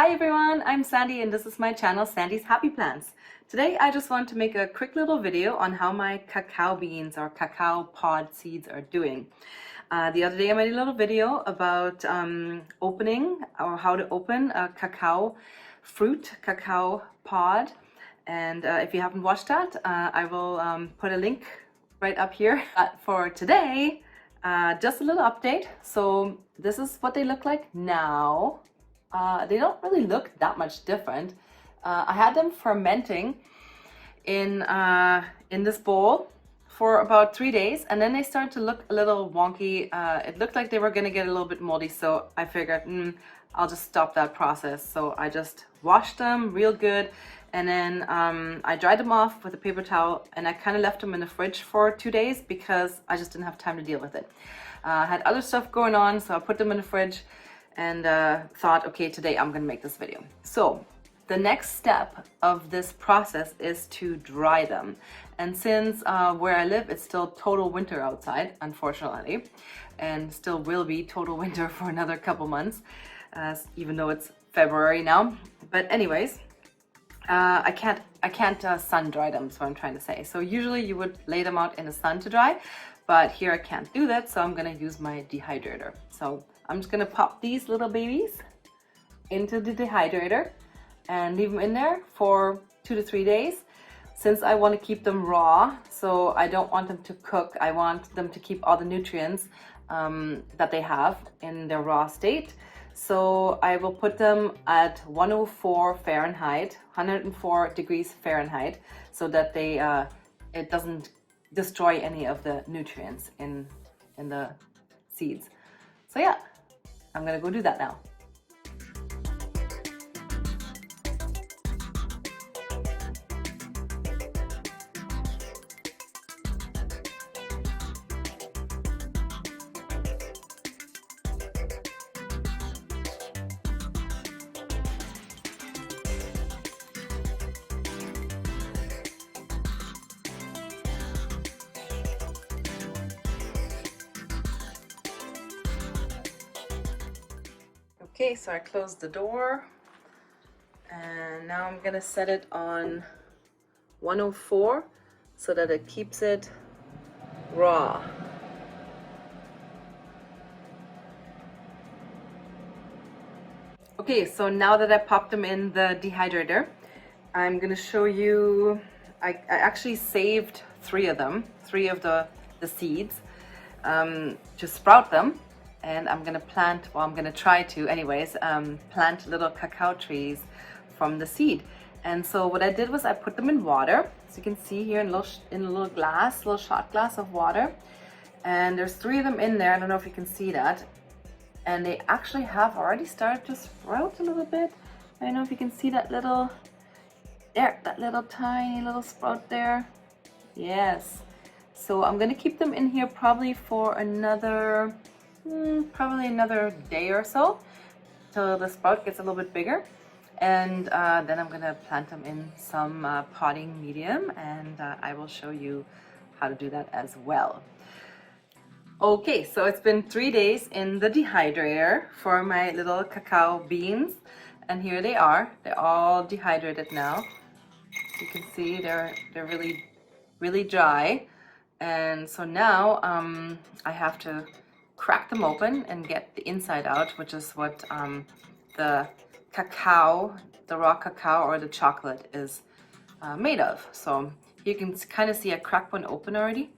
Hi everyone, I'm Sandy and this is my channel Sandy's Happy Plants. Today I just want to make a quick little video on how my cacao beans or cacao pod seeds are doing. The other day I made a little video about opening or how to open a cacao fruit, cacao pod, and if you haven't watched that, I will put a link right up here. For today, just a little update. So this is what they look like now. They don't really look that much different. I had them fermenting in this bowl for about 3 days, and then they started to look a little wonky. It looked like they were gonna get a little bit moldy, so I figured I'll just stop that process. So I just washed them real good, and then I dried them off with a paper towel, and I kind of left them in the fridge for 2 days because I just didn't have time to deal with it. I had other stuff going on, so I put them in the fridge and thought, okay, today I'm gonna make this video. So the next step of this process is to dry them. And since where I live, it's still total winter outside, unfortunately, and still will be total winter for another couple months, even though it's February now. But anyways, I can't sun dry them, is what I'm trying to say. So usually you would lay them out in the sun to dry, but here I can't do that, so I'm gonna use my dehydrator. So I'm just gonna pop these little babies into the dehydrator and leave them in there for 2 to 3 days. Since I want to keep them raw, so I don't want them to cook, I want them to keep all the nutrients that they have in their raw state. So I will put them at 104 Fahrenheit, 104 degrees Fahrenheit, so that they it doesn't destroy any of the nutrients in the seeds. So yeah, I'm gonna go do that now. Okay, so I closed the door and now I'm gonna set it on 104 so that it keeps it raw. Okay, so now that I popped them in the dehydrator, I'm gonna show you, I actually saved 3 of them, 3 of the seeds to sprout them. And I'm gonna plant, well, I'm gonna try to anyways, plant little cacao trees from the seed. And so what I did was I put them in water. So you can see here in a little glass, little shot glass of water. And there's 3 of them in there. I don't know if you can see that. And they actually have already started to sprout a little bit. I don't know if you can see that little, there, that little tiny little sprout there. Yes. So I'm gonna keep them in here probably for another day or so till the sprout gets a little bit bigger, and then I'm gonna plant them in some potting medium, and I will show you how to do that as well. Okay, so it's been 3 days in the dehydrator for my little cacao beans, and here they are. They're all dehydrated now. You can see they're really dry, and so now I have to crack them open and get the inside out, which is what the cacao, the raw cacao or the chocolate is made of. So you can kind of see I cracked one open already.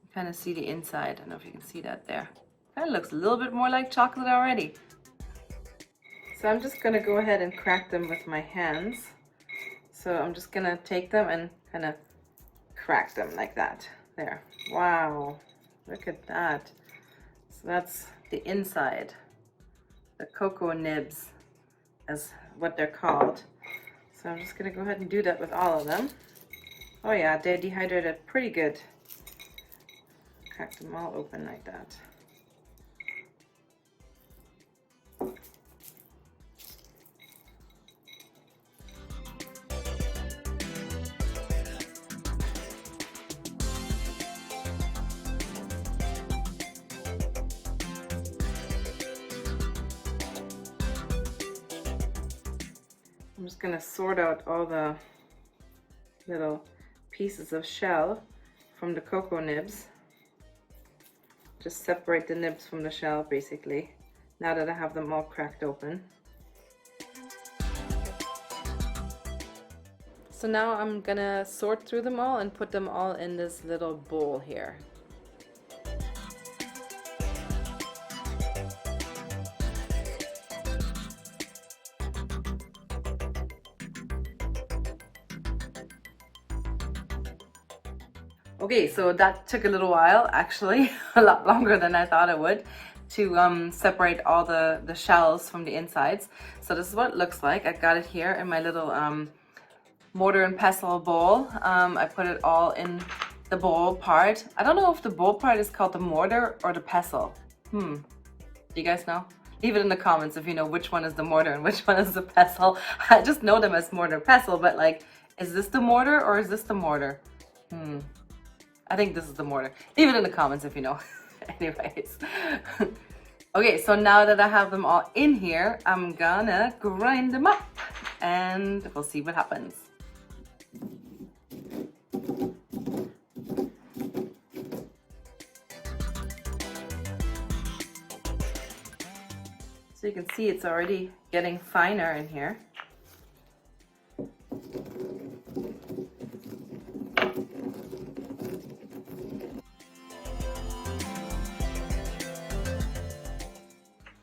You kind of see the inside. I don't know if you can see that there. Kind of looks a little bit more like chocolate already. So I'm just gonna go ahead and crack them with my hands. So I'm just gonna take them and kind of crack them like that. There. Wow, look at that. So that's the inside, the cocoa nibs, as what they're called. So I'm just gonna go ahead and do that with all of them. Oh yeah, they're dehydrated pretty good. Crack them all open like that. I'm just gonna sort out all the little pieces of shell from the cocoa nibs. Just separate the nibs from the shell basically, now that I have them all cracked open. So now I'm gonna sort through them all and put them all in this little bowl here. Okay, so that took a little while, actually, a lot longer than I thought it would, to separate all the shells from the insides. So this is what it looks like. I got it here in my little mortar and pestle bowl. I put it all in the bowl part. I don't know if the bowl part is called the mortar or the pestle. Do you guys know? Leave it in the comments if you know which one is the mortar and which one is the pestle. I just know them as mortar and pestle, but like, is this the mortar or is this the mortar? I think this is the mortar. Leave it in the comments if you know. Anyways. Okay, so now that I have them all in here, I'm gonna grind them up and we'll see what happens. So you can see it's already getting finer in here.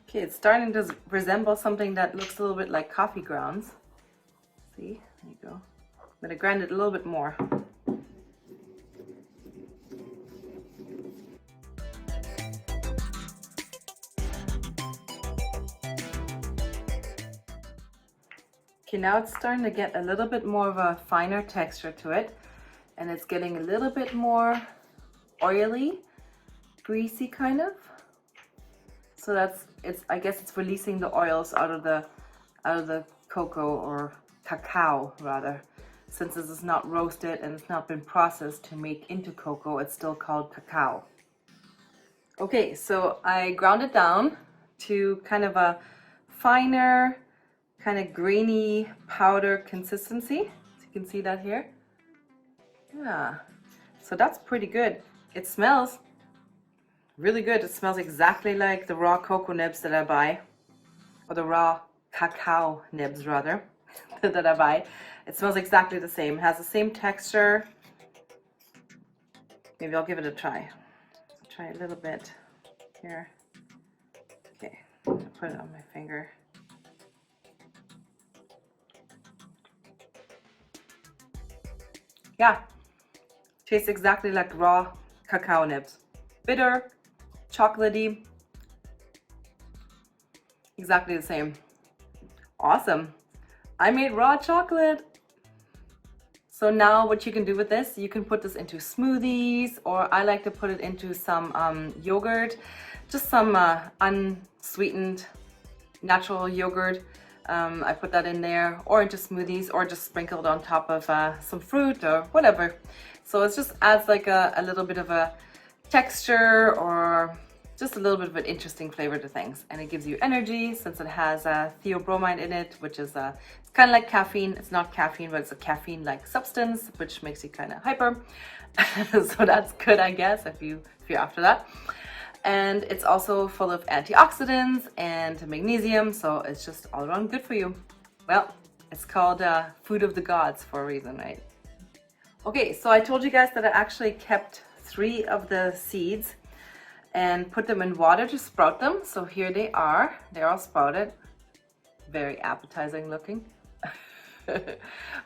Okay, it's starting to resemble something that looks a little bit like coffee grounds. See, there you go. I'm gonna grind it a little bit more. Okay, now it's starting to get a little bit more of a finer texture to it, and it's getting a little bit more oily, greasy kind of. So I guess it's releasing the oils out of the cocoa, or cacao rather. Since this is not roasted and it's not been processed to make into cocoa, it's still called cacao. Okay, so I ground it down to kind of a finer, kind of grainy powder consistency. So you can see that here. Yeah, so that's pretty good. It smells really good. It smells exactly like the raw cocoa nibs that I buy, or the raw cacao nibs rather, that I buy. It smells exactly the same. It has the same texture. Maybe I'll give it a try. I'll try a little bit here. Okay, I'm gonna put it on my finger. Yeah, tastes exactly like raw cacao nibs. Bitter, chocolatey, exactly the same. Awesome. I made raw chocolate. So now what you can do with this, you can put this into smoothies, or I like to put it into some yogurt, just some unsweetened natural yogurt. I put that in there, or into smoothies, or just sprinkled on top of some fruit or whatever. So it just adds like a little bit of a texture, or just a little bit of an interesting flavor to things, and it gives you energy since it has theobromine in it, which is it's kind of like caffeine. It's not caffeine, but it's a caffeine-like substance, which makes you kind of hyper. So that's good, I guess, if you're after that. And it's also full of antioxidants and magnesium, so it's just all around good for you. Well, it's called food of the gods for a reason, right? Okay, so I told you guys that I actually kept 3 of the seeds and put them in water to sprout them. So here they are. They're all sprouted. Very appetizing looking.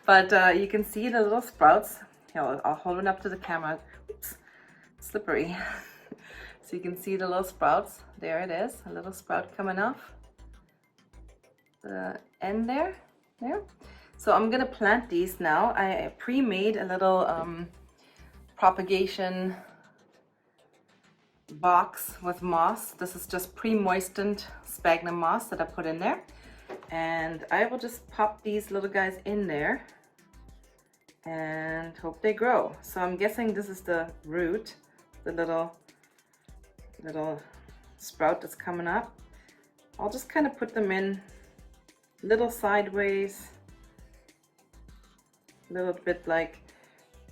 But you can see the little sprouts. Here, I'll hold it up to the camera. Oops, slippery. So you can see the little sprouts. There it is, a little sprout coming off the end there. So I'm gonna plant these now. I pre-made a little propagation box with moss. This is just pre-moistened sphagnum moss that I put in there, and I will just pop these little guys in there and hope they grow. So I'm guessing this is the root, the little sprout that's coming up. I'll just kind of put them in little sideways a little bit like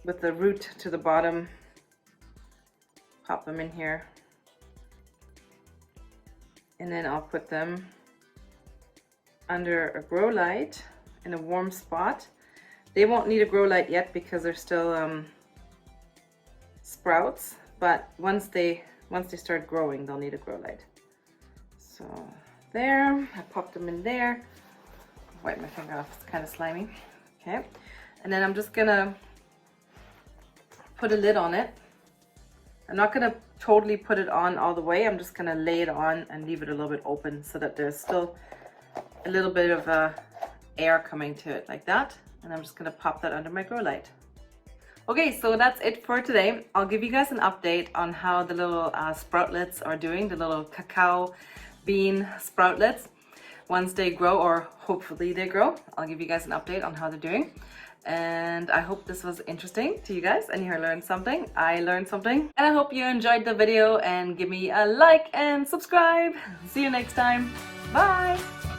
with the root to the bottom. Pop them in here. And then I'll put them under a grow light in a warm spot. They won't need a grow light yet because they're still sprouts, but once they start growing, they'll need a grow light. So there, I popped them in there. Wipe my finger off, it's kind of slimy. Okay, and then I'm just gonna put a lid on it. I'm not gonna totally put it on all the way. I'm just gonna lay it on and leave it a little bit open so that there's still a little bit of air coming to it like that. And I'm just gonna pop that under my grow light. Okay, so that's it for today. I'll give you guys an update on how the little sproutlets are doing, the little cacao bean sproutlets. Once they grow, or hopefully they grow, I'll give you guys an update on how they're doing. And I hope this was interesting to you guys and you learned something. I learned something. And I hope you enjoyed the video and give me a like and subscribe. See you next time. Bye!